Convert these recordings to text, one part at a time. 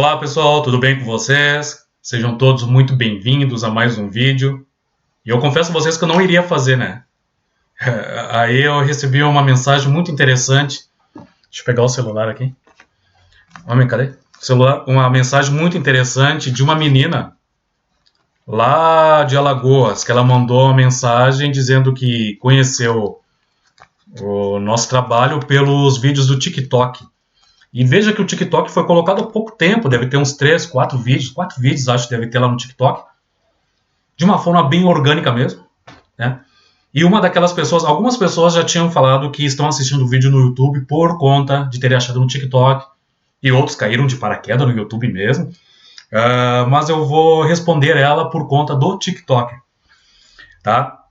Olá pessoal, tudo bem com vocês? Sejam todos muito bem-vindos a mais um vídeo. E eu confesso a vocês que eu não iria fazer, né? Aí eu recebi uma mensagem muito interessante. Deixa eu pegar o celular aqui. Homem, cadê? Celular, uma mensagem muito interessante de uma menina lá de Alagoas, que ela mandou uma mensagem dizendo que conheceu o nosso trabalho pelos vídeos do TikTok. E veja que o TikTok foi colocado há pouco tempo, deve ter uns 3, 4 vídeos, 4 vídeos acho que deve ter lá no TikTok, de uma forma bem orgânica mesmo, né? E uma daquelas pessoas, algumas pessoas já tinham falado que estão assistindo o vídeo no YouTube por conta de terem achado no TikTok, e outros caíram de paraquedas no YouTube mesmo, mas eu vou responder ela por conta do TikTok, tá?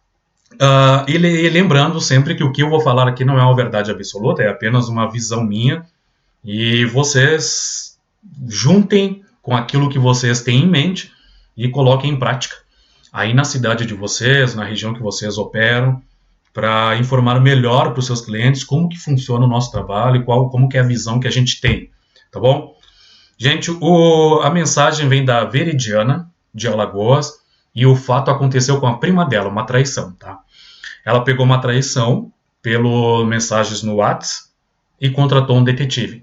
E lembrando sempre que o que eu vou falar aqui não é uma verdade absoluta, é apenas uma visão minha, e vocês juntem com aquilo que vocês têm em mente e coloquem em prática aí na cidade de vocês, na região que vocês operam, para informar melhor para os seus clientes como que funciona o nosso trabalho e como que é a visão que a gente tem, tá bom? Gente, a mensagem vem da Veridiana, de Alagoas, e o fato aconteceu com a prima dela, uma traição, tá? Ela pegou uma traição pelas mensagens no WhatsApp e contratou um detetive.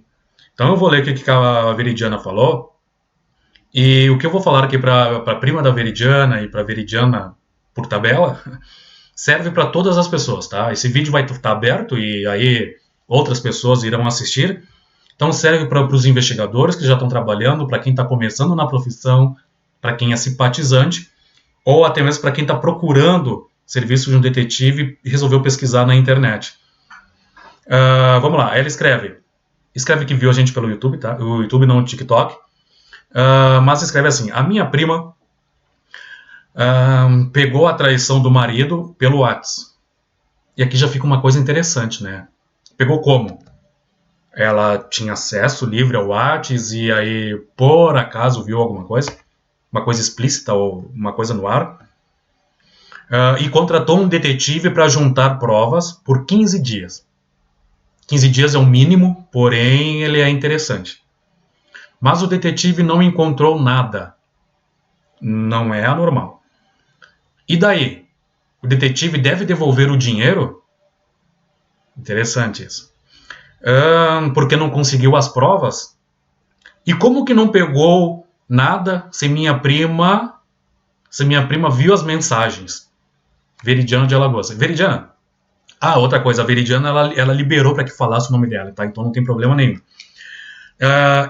Então eu vou ler o que a Veridiana falou, e o que eu vou falar aqui para a prima da Veridiana e para a Veridiana por tabela, serve para todas as pessoas, tá? Esse vídeo vai estar aberto e aí outras pessoas irão assistir, então serve para os investigadores que já estão trabalhando, para quem está começando na profissão, para quem é simpatizante, ou até mesmo para quem está procurando serviço de um detetive e resolveu pesquisar na internet. Vamos lá, ela escreve que viu a gente pelo YouTube, tá? O YouTube não o TikTok. Mas escreve assim: a minha prima pegou a traição do marido pelo WhatsApp. E aqui já fica uma coisa interessante, né? Pegou como? Ela tinha acesso livre ao WhatsApp e aí, por acaso, viu alguma coisa? Uma coisa explícita ou uma coisa no ar? E contratou um detetive para juntar provas por 15 dias. 15 dias é o mínimo, porém ele é interessante. Mas o detetive não encontrou nada. Não é anormal. E daí? O detetive deve devolver o dinheiro? Interessante isso. Porque não conseguiu as provas? E como que não pegou nada se minha prima viu as mensagens? Veridiana de Alagoas. Veridiana. Outra coisa, a Veridiana ela liberou para que falasse o nome dela, tá? Então não tem problema nenhum.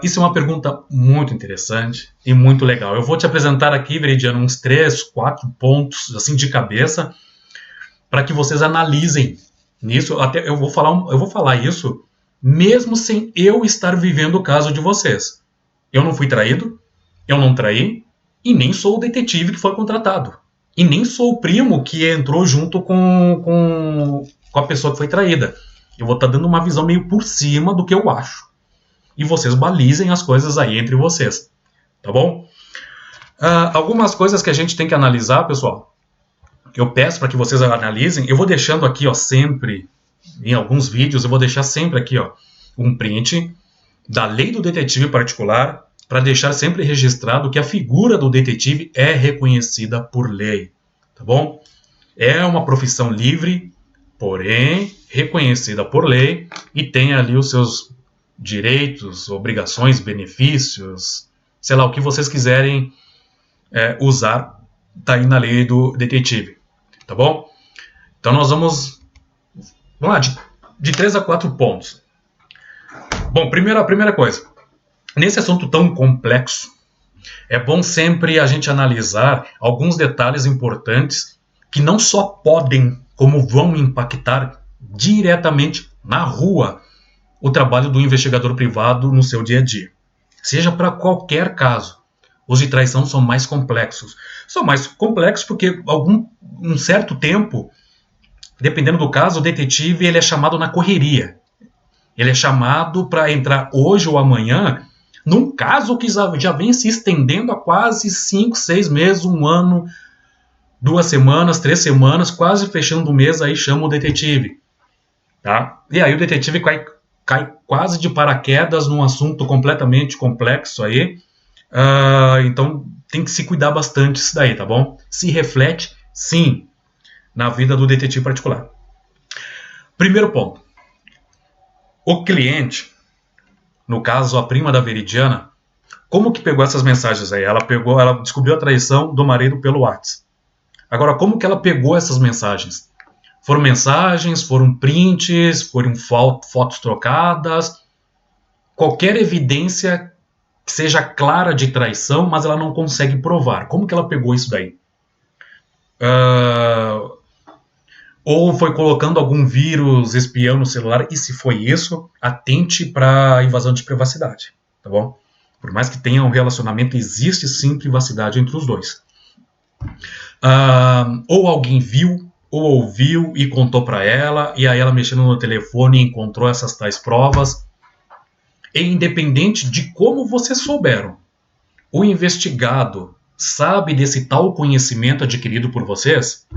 Isso é uma pergunta muito interessante e muito legal. Eu vou te apresentar aqui, Veridiana, uns 3, 4 pontos assim de cabeça para que vocês analisem nisso. Até eu vou falar isso mesmo sem eu estar vivendo o caso de vocês. Eu não fui traído, eu não traí e nem sou o detetive que foi contratado. E nem sou o primo que entrou junto com a pessoa que foi traída. Eu vou estar dando uma visão meio por cima do que eu acho. E vocês balizem as coisas aí entre vocês. Tá bom? Algumas coisas que a gente tem que analisar, pessoal, eu peço para que vocês analisem. Eu vou deixando aqui, ó, sempre, em alguns vídeos, eu vou deixar sempre aqui, ó, um print da lei do detetive particular, para deixar sempre registrado que a figura do detetive é reconhecida por lei, tá bom? É uma profissão livre, porém reconhecida por lei e tem ali os seus direitos, obrigações, benefícios, sei lá, o que vocês quiserem usar, tá aí na lei do detetive, tá bom? Então nós vamos lá, de 3 a 4 pontos. Bom, a primeira coisa, nesse assunto tão complexo, é bom sempre a gente analisar alguns detalhes importantes que não só podem, como vão impactar diretamente na rua o trabalho do investigador privado no seu dia a dia. Seja para qualquer caso. Os de traição são mais complexos. São mais complexos porque um certo tempo, dependendo do caso, o detetive ele é chamado na correria. Ele é chamado para entrar hoje ou amanhã num caso que já vem se estendendo há quase 5, 6 meses, um ano, 2 semanas, 3 semanas, quase fechando o mês, aí chama o detetive. Tá? E aí o detetive cai quase de paraquedas num assunto completamente complexo aí, Então tem que se cuidar bastante isso daí, tá bom? Se reflete, sim, na vida do detetive particular. Primeiro ponto. O cliente, no caso a prima da Veridiana, como que pegou essas mensagens aí? Ela descobriu a traição do marido pelo WhatsApp. Agora, como que ela pegou essas mensagens? Foram mensagens, foram prints, foram fotos trocadas, qualquer evidência que seja clara de traição, mas ela não consegue provar. Como que ela pegou isso daí? Ou foi colocando algum vírus espião no celular, e se foi isso, atente para invasão de privacidade, tá bom? Por mais que tenha um relacionamento, existe sim privacidade entre os dois. Ou alguém viu, ou ouviu e contou para ela, e aí ela mexendo no telefone encontrou essas tais provas. E independente de como vocês souberam, o investigado sabe desse tal conhecimento adquirido por vocês?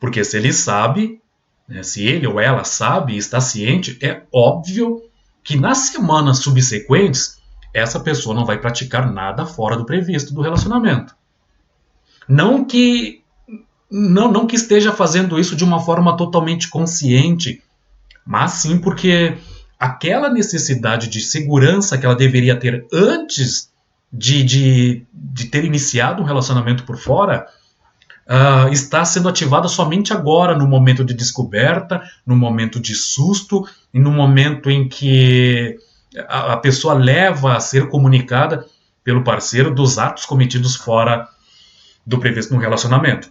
Porque se ele sabe, né, se ele ou ela sabe e está ciente, é óbvio que nas semanas subsequentes essa pessoa não vai praticar nada fora do previsto do relacionamento. Não que esteja fazendo isso de uma forma totalmente consciente, mas sim porque aquela necessidade de segurança que ela deveria ter antes de ter iniciado um relacionamento por fora, está sendo ativada somente agora, no momento de descoberta, no momento de susto e no momento em que a pessoa leva a ser comunicada pelo parceiro dos atos cometidos fora do previsto no relacionamento.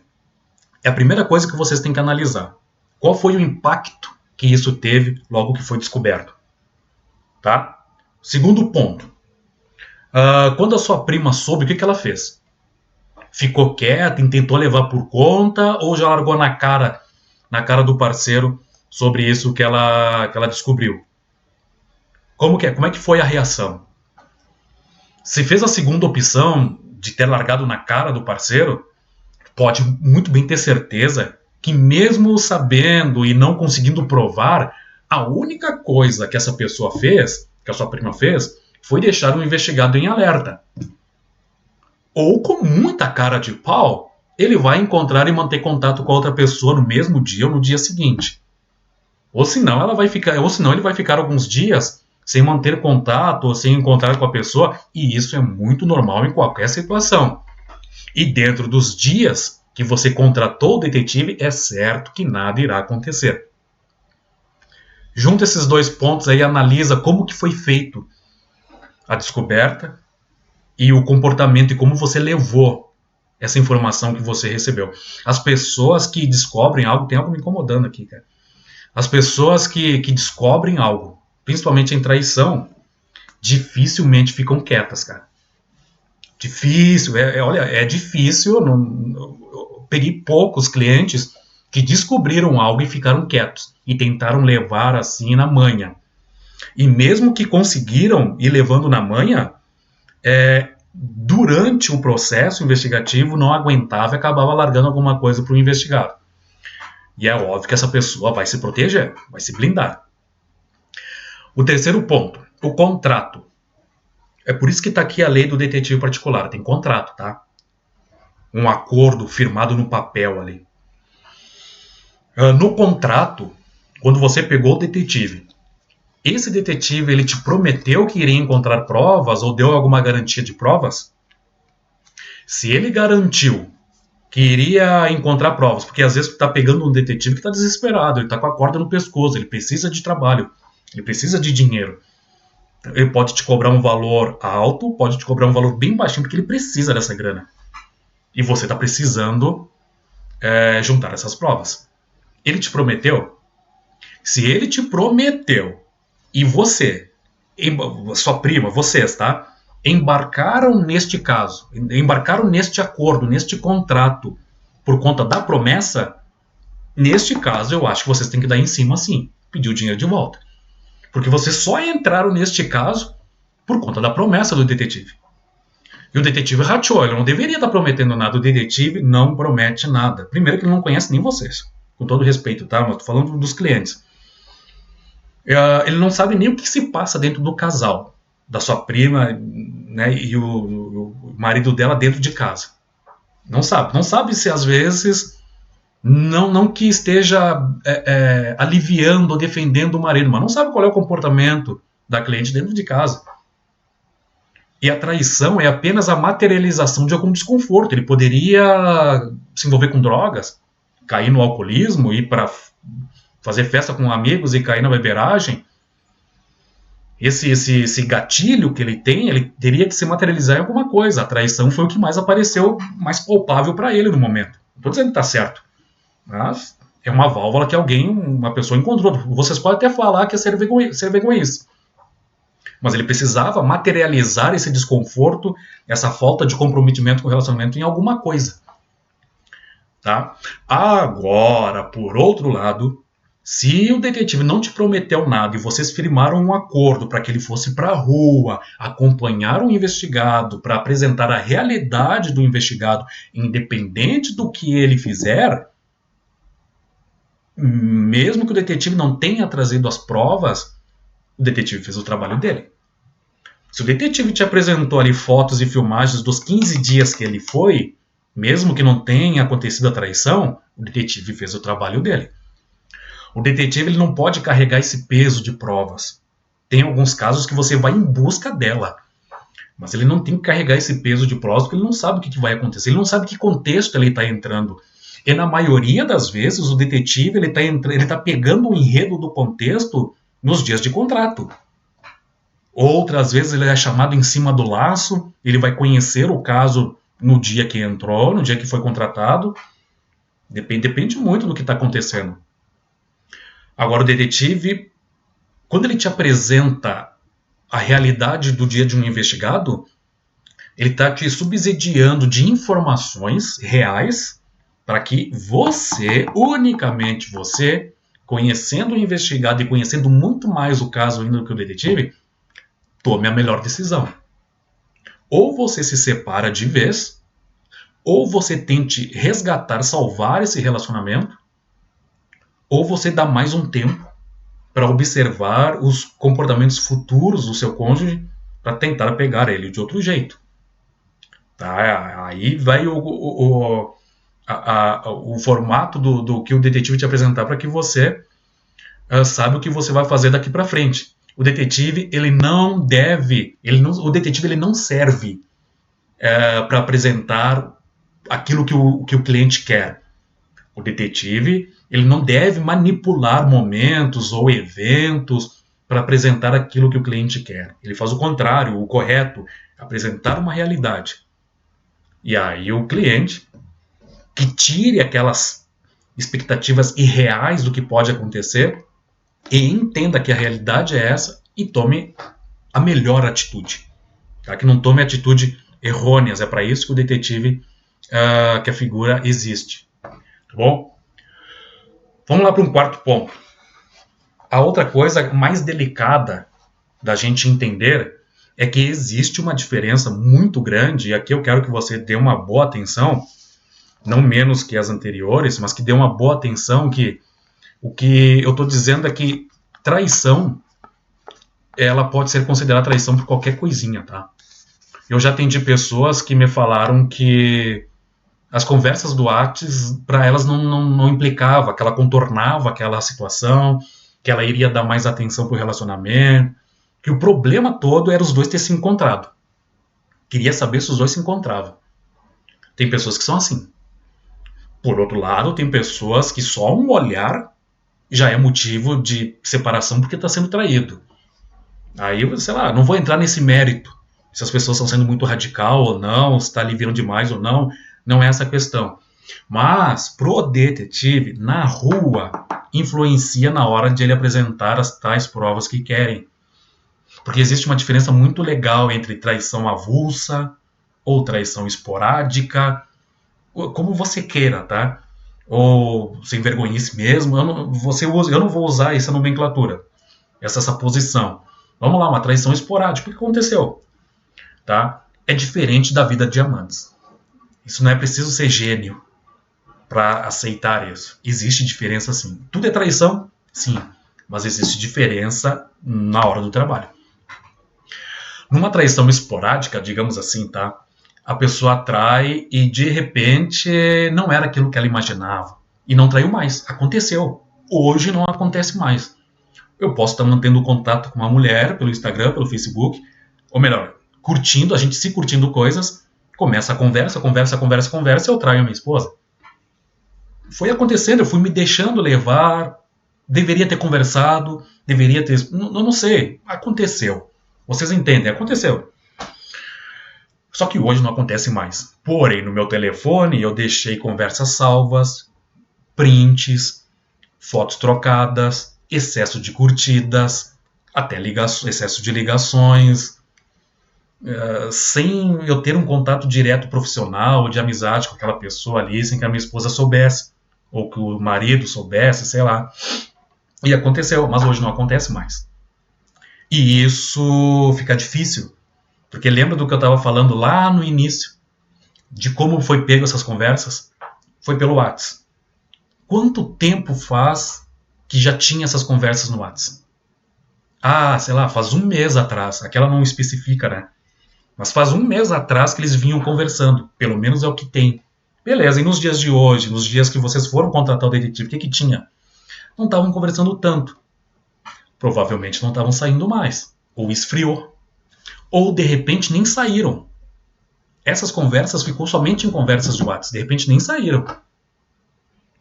É a primeira coisa que vocês têm que analisar. Qual foi o impacto que isso teve logo que foi descoberto? Tá? Segundo ponto. Quando a sua prima soube, o que ela fez? Ficou quieta e tentou levar por conta, ou já largou na cara do parceiro sobre isso que ela descobriu? Como é que foi a reação? Se fez a segunda opção de ter largado na cara do parceiro, pode muito bem ter certeza que mesmo sabendo e não conseguindo provar, a única coisa que essa pessoa fez, que a sua prima fez, foi deixar o investigado em alerta. Ou com muita cara de pau, ele vai encontrar e manter contato com a outra pessoa no mesmo dia ou no dia seguinte. Ou senão ele vai ficar alguns dias sem manter contato ou sem encontrar com a pessoa, e isso é muito normal em qualquer situação. E dentro dos dias que você contratou o detetive, é certo que nada irá acontecer. Junta esses dois pontos aí e analisa como que foi feito a descoberta e o comportamento e como você levou essa informação que você recebeu. As pessoas que descobrem algo, tem algo me incomodando aqui, cara. As pessoas que descobrem algo, principalmente em traição, dificilmente ficam quietas, cara. Difícil, olha, é difícil. Eu peguei poucos clientes que descobriram algo e ficaram quietos e tentaram levar assim na manha. E mesmo que conseguiram ir levando na manha, durante o processo investigativo não aguentava e acabava largando alguma coisa para o investigado. E é óbvio que essa pessoa vai se proteger, vai se blindar. O terceiro ponto, o contrato. É por isso que está aqui a lei do detetive particular, tem contrato, tá? Um acordo firmado no papel ali. No contrato, quando você pegou o detetive, esse detetive ele te prometeu que iria encontrar provas ou deu alguma garantia de provas? Se ele garantiu que iria encontrar provas, porque às vezes tu tá pegando um detetive que tá desesperado, ele tá com a corda no pescoço, ele precisa de trabalho, ele precisa de dinheiro. Ele pode te cobrar um valor alto, pode te cobrar um valor bem baixinho, porque ele precisa dessa grana. E você tá precisando juntar essas provas. Ele te prometeu? Se ele te prometeu e você, sua prima, vocês, tá? Embarcaram neste caso, embarcaram neste acordo, neste contrato, por conta da promessa, neste caso eu acho que vocês têm que dar em cima sim, pedir o dinheiro de volta. Porque vocês só entraram neste caso por conta da promessa do detetive. E o detetive rateou, ele não deveria estar prometendo nada. O detetive não promete nada. Primeiro que ele não conhece nem vocês. Com todo respeito, tá? Mas tô falando dos clientes. Ele não sabe nem o que se passa dentro do casal. Da sua prima, né? E o marido dela dentro de casa. Não sabe. Não sabe se às vezes não que esteja aliviando ou defendendo o marido, mas não sabe qual é o comportamento da cliente dentro de casa. E a traição é apenas a materialização de algum desconforto. Ele poderia se envolver com drogas, cair no alcoolismo, ir para fazer festa com amigos e cair na beberagem. Esse gatilho que ele tem, ele teria que se materializar em alguma coisa. A traição foi o que mais apareceu, mais palpável para ele no momento. Não estou dizendo que está certo, mas é uma válvula que uma pessoa encontrou. Vocês podem até falar que é ser vergonhice. Mas ele precisava materializar esse desconforto, essa falta de comprometimento com o relacionamento em alguma coisa. Tá? Agora, por outro lado, se o detetive não te prometeu nada e vocês firmaram um acordo para que ele fosse para a rua, acompanhar o investigado, para apresentar a realidade do investigado, independente do que ele fizer, mesmo que o detetive não tenha trazido as provas, o detetive fez o trabalho dele. Se o detetive te apresentou ali fotos e filmagens dos 15 dias que ele foi, mesmo que não tenha acontecido a traição, o detetive fez o trabalho dele. O detetive ele não pode carregar esse peso de provas. Tem alguns casos que você vai em busca dela, mas ele não tem que carregar esse peso de provas porque ele não sabe o que vai acontecer, ele não sabe que contexto ele está entrando. E na maioria das vezes o detetive ele tá pegando o enredo do contexto nos dias de contrato. Outras vezes ele é chamado em cima do laço, ele vai conhecer o caso no dia que entrou, no dia que foi contratado. Depende muito do que está acontecendo. Agora o detetive, quando ele te apresenta a realidade do dia de um investigado, ele está te subsidiando de informações reais para que você, unicamente você, conhecendo o investigado e conhecendo muito mais o caso ainda do que o detetive, tome a melhor decisão. Ou você se separa de vez, ou você tente resgatar, salvar esse relacionamento, ou você dá mais um tempo para observar os comportamentos futuros do seu cônjuge para tentar pegar ele de outro jeito. Tá? Aí vai o formato do que o detetive te apresentar para que você saiba o que você vai fazer daqui para frente. O detetive ele não serve para apresentar aquilo que o cliente quer. O detetive ele não deve manipular momentos ou eventos para apresentar aquilo que o cliente quer. Ele faz o contrário, o correto, apresentar uma realidade. E aí o cliente que tire aquelas expectativas irreais do que pode acontecer e entenda que a realidade é essa e tome a melhor atitude. Tá? Que não tome atitude errôneas. É para isso que o detetive, que a figura existe. Tá bom? Vamos lá para um quarto ponto. A outra coisa mais delicada da gente entender é que existe uma diferença muito grande, e aqui eu quero que você dê uma boa atenção, não menos que as anteriores, mas que dê uma boa atenção, que o que eu estou dizendo é que traição, ela pode ser considerada traição por qualquer coisinha, tá? Eu já atendi pessoas que me falaram que as conversas do Whats, para elas não implicava, que ela contornava aquela situação, que ela iria dar mais atenção para o relacionamento, que o problema todo era os dois terem se encontrado. Queria saber se os dois se encontravam. Tem pessoas que são assim. Por outro lado, tem pessoas que só um olhar já é motivo de separação porque está sendo traído. Aí, sei lá, não vou entrar nesse mérito, se as pessoas estão sendo muito radical ou não, se está aliviando demais ou não, não é essa a questão. Mas, pro detetive, na rua, influencia na hora de ele apresentar as tais provas que querem. Porque existe uma diferença muito legal entre traição avulsa ou traição esporádica, como você queira, tá? Ou sem vergonhice mesmo, eu não vou usar essa nomenclatura, essa posição. Vamos lá, uma traição esporádica, o que aconteceu? Tá? É diferente da vida de diamantes. Isso não é preciso ser gênio para aceitar isso. Existe diferença sim. Tudo é traição? Sim. Mas existe diferença na hora do trabalho. Numa traição esporádica, digamos assim, tá? a pessoa atrai e de repente não era aquilo que ela imaginava. E não traiu mais. Aconteceu. Hoje não acontece mais. Eu posso estar mantendo contato com uma mulher pelo Instagram, pelo Facebook, ou melhor, curtindo, a gente se curtindo coisas, começa a conversa, e eu traio a minha esposa. Foi acontecendo, eu fui me deixando levar, deveria ter conversado, deveria ter... não sei, aconteceu. Vocês entendem, aconteceu. Só que hoje não acontece mais. Porém, no meu telefone eu deixei conversas salvas, prints, fotos trocadas, excesso de curtidas, até excesso de ligações, sem eu ter um contato direto profissional, de amizade com aquela pessoa ali, sem que a minha esposa soubesse, ou que o marido soubesse, sei lá. E aconteceu, mas hoje não acontece mais. E isso fica difícil, porque lembra do que eu estava falando lá no início, de como foi pego essas conversas? Foi pelo WhatsApp. Quanto tempo faz que já tinha essas conversas no WhatsApp? Ah, sei lá, faz um mês atrás. Aquela não especifica, né? Mas faz um mês atrás que eles vinham conversando. Pelo menos é o que tem. Beleza, e nos dias de hoje, nos dias que vocês foram contratar o detetive, o que tinha? Não estavam conversando tanto. Provavelmente não estavam saindo mais. Ou esfriou. Ou de repente nem saíram. Essas conversas ficou somente em conversas de WhatsApp. De repente nem saíram.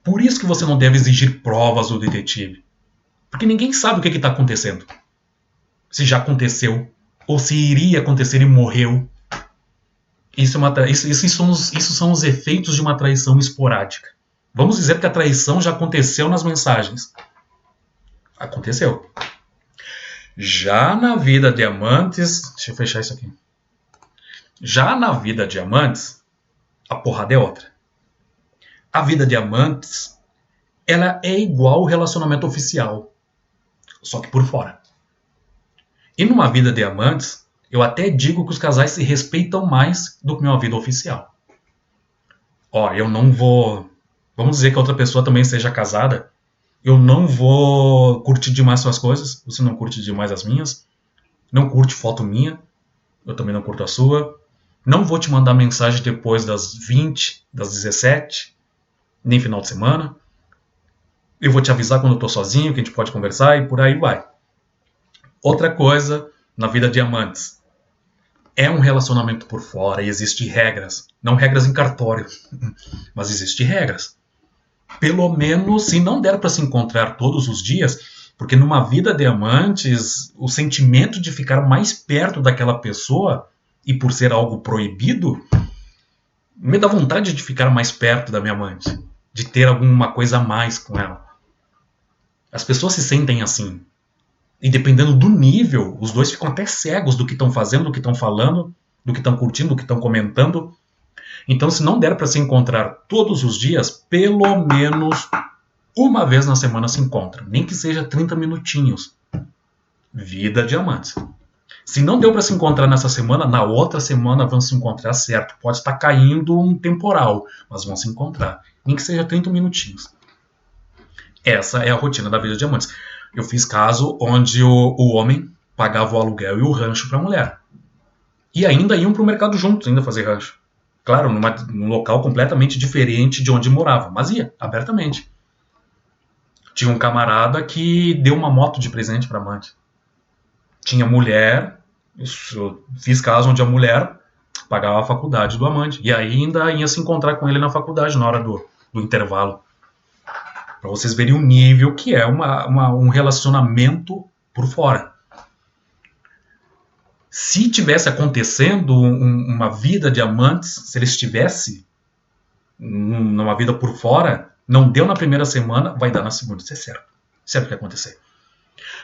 Por isso que você não deve exigir provas do detetive. Porque ninguém sabe o que está acontecendo. Se já aconteceu, ou se iria acontecer e morreu. Isso são os efeitos de uma traição esporádica. Vamos dizer que a traição já aconteceu nas mensagens. Aconteceu. Já na vida de amantes... Deixa eu fechar isso aqui. Já na vida de amantes, a porrada é outra. A vida de amantes, ela é igual ao relacionamento oficial, só que por fora. E numa vida de amantes, eu até digo que os casais se respeitam mais do que numa vida oficial. Ó, eu não vou... Vamos dizer que a outra pessoa também seja casada. Eu não vou curtir demais suas coisas, você não curte demais as minhas. Não curte foto minha, eu também não curto a sua. Não vou te mandar mensagem depois das 20, das 17, nem final de semana. Eu vou te avisar quando eu tô sozinho, que a gente pode conversar e por aí vai. Outra coisa na vida de amantes. É um relacionamento por fora e existem regras. Não regras em cartório, mas existem regras. Pelo menos, se não der para se encontrar todos os dias, porque numa vida de amantes, o sentimento de ficar mais perto daquela pessoa, e por ser algo proibido, me dá vontade de ficar mais perto da minha amante, de ter alguma coisa a mais com ela. As pessoas se sentem assim. E dependendo do nível, os dois ficam até cegos do que estão fazendo, do que estão falando, do que estão curtindo, do que estão comentando. Então, se não der para se encontrar todos os dias, pelo menos uma vez na semana se encontra. Nem que seja 30 minutinhos. Vida de amantes. Se não deu para se encontrar nessa semana, na outra semana vão se encontrar, certo. Pode estar caindo um temporal, mas vão se encontrar. Nem que seja 30 minutinhos. Essa é a rotina da vida de amantes. Eu fiz caso onde o homem pagava o aluguel e o rancho para a mulher. E ainda iam para o mercado juntos, ainda fazer rancho. Claro, num local completamente diferente de onde morava, mas ia, abertamente. Tinha um camarada que deu uma moto de presente para a amante. Tinha mulher, eu fiz caso onde a mulher pagava a faculdade do amante. E aí ainda ia se encontrar com ele na faculdade, na hora do intervalo. Para vocês verem o nível que é um relacionamento por fora. Se tivesse acontecendo uma vida de amantes, se ele estivesse numa vida por fora, não deu na primeira semana, vai dar na segunda, isso é certo. Certo o que vai acontecer.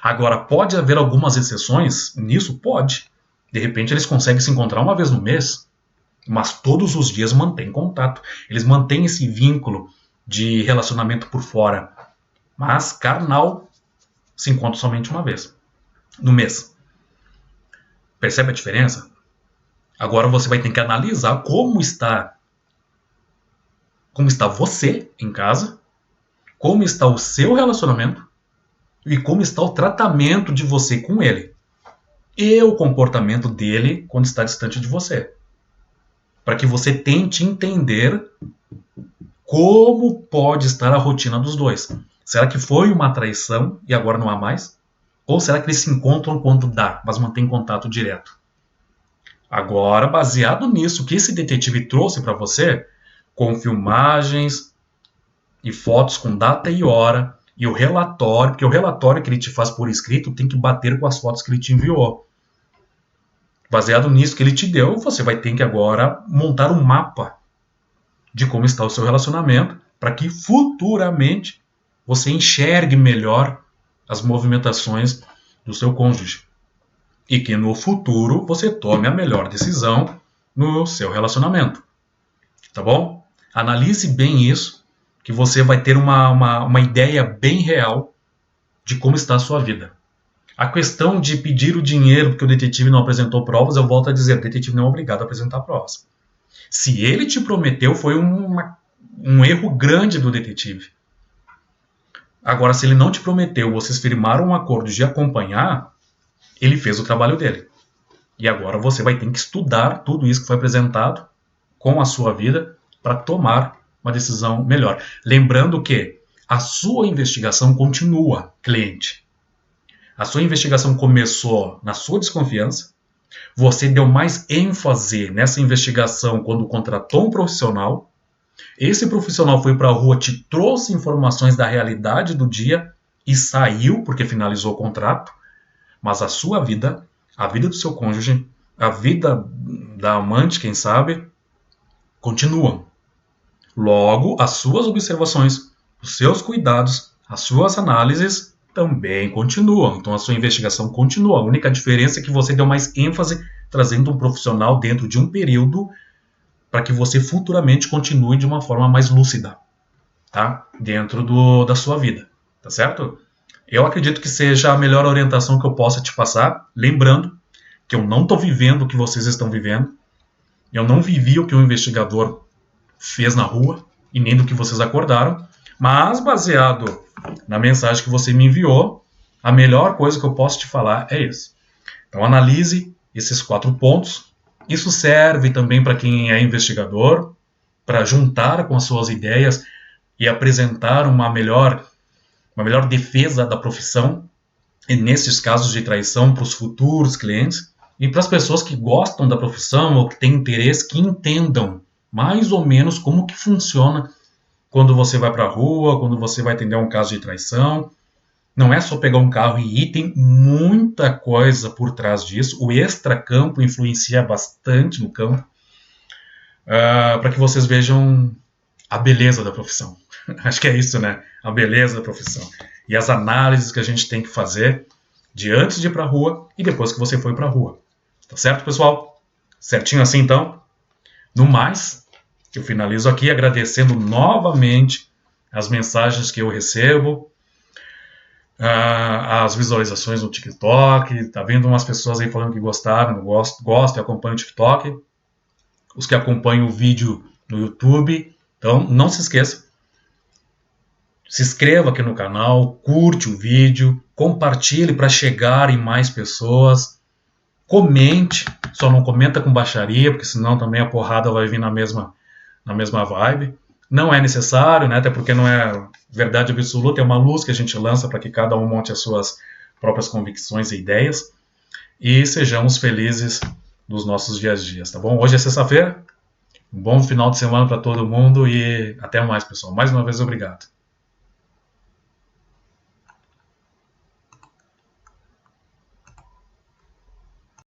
Agora, pode haver algumas exceções nisso? Pode. De repente eles conseguem se encontrar uma vez no mês, mas todos os dias mantêm contato. Eles mantêm esse vínculo de relacionamento por fora. Mas carnal se encontra somente uma vez no mês. Percebe a diferença? Agora você vai ter que analisar como está você em casa, como está o seu relacionamento e como está o tratamento de você com ele. E o comportamento dele quando está distante de você. para que você tente entender como pode estar a rotina dos dois. Será que foi uma traição e agora não há mais? Ou será que eles se encontram quando dá, mas mantêm contato direto? Agora, baseado nisso que esse detetive trouxe para você, com filmagens e fotos com data e hora, e o relatório, porque o relatório que ele te faz por escrito tem que bater com as fotos que ele te enviou. Baseado nisso que ele te deu, você vai ter que agora montar um mapa de como está o seu relacionamento, para que futuramente você enxergue melhor as movimentações do seu cônjuge. E que no futuro você tome a melhor decisão no seu relacionamento. Tá bom? Analise bem isso, que você vai ter uma ideia bem real de como está a sua vida. A questão de pedir o dinheiro porque o detetive não apresentou provas, eu volto a dizer, o detetive não é obrigado a apresentar provas. Se ele te prometeu, foi um erro grande do detetive. Agora, se ele não te prometeu, vocês firmaram um acordo de acompanhar, ele fez o trabalho dele. E agora você vai ter que estudar tudo isso que foi apresentado com a sua vida para tomar uma decisão melhor. Lembrando que a sua investigação continua, cliente. A sua investigação começou na sua desconfiança, você deu mais ênfase nessa investigação quando contratou um profissional, esse profissional foi para a rua, te trouxe informações da realidade do dia e saiu porque finalizou o contrato, mas a sua vida, a vida do seu cônjuge, a vida da amante, quem sabe, continuam. Logo, as suas observações, os seus cuidados, as suas análises também continuam. Então a sua investigação continua. A única diferença é que você deu mais ênfase trazendo um profissional dentro de um período para que você futuramente continue de uma forma mais lúcida, tá? Dentro da sua vida, tá certo? Eu acredito que seja a melhor orientação que eu possa te passar, lembrando que eu não estou vivendo o que vocês estão vivendo, eu não vivi o que o investigador fez na rua, e nem do que vocês acordaram, mas baseado na mensagem que você me enviou, a melhor coisa que eu posso te falar é isso. Então analise esses 4 pontos. Isso serve também para quem é investigador, para juntar com as suas ideias e apresentar uma melhor defesa da profissão, e nesses casos de traição, para os futuros clientes, e para as pessoas que gostam da profissão ou que têm interesse, que entendam mais ou menos como que funciona quando você vai para a rua, quando você vai atender um caso de traição. Não é só pegar um carro e ir, tem muita coisa por trás disso. O extracampo influencia bastante no campo, para que vocês vejam a beleza da profissão. Acho que é isso, né? A beleza da profissão. E as análises que a gente tem que fazer de antes de ir para a rua e depois que você foi para a rua. Tá certo, pessoal? Certinho assim, então? No mais, eu finalizo aqui agradecendo novamente as mensagens que eu recebo, as visualizações no TikTok. Tá vendo umas pessoas aí falando que gostaram, gostam e acompanham o TikTok. Os que acompanham o vídeo no YouTube. Então, não se esqueça. Se inscreva aqui no canal, curte o vídeo, compartilhe para chegar em mais pessoas. Comente, só não comenta com baixaria, porque senão também a porrada vai vir na mesma vibe. Não é necessário, né? Até porque não é verdade absoluta, é uma luz que a gente lança para que cada um monte as suas próprias convicções e ideias. E sejamos felizes nos nossos dias a dias, tá bom? Hoje é sexta-feira, um bom final de semana para todo mundo e até mais, pessoal. Mais uma vez, obrigado.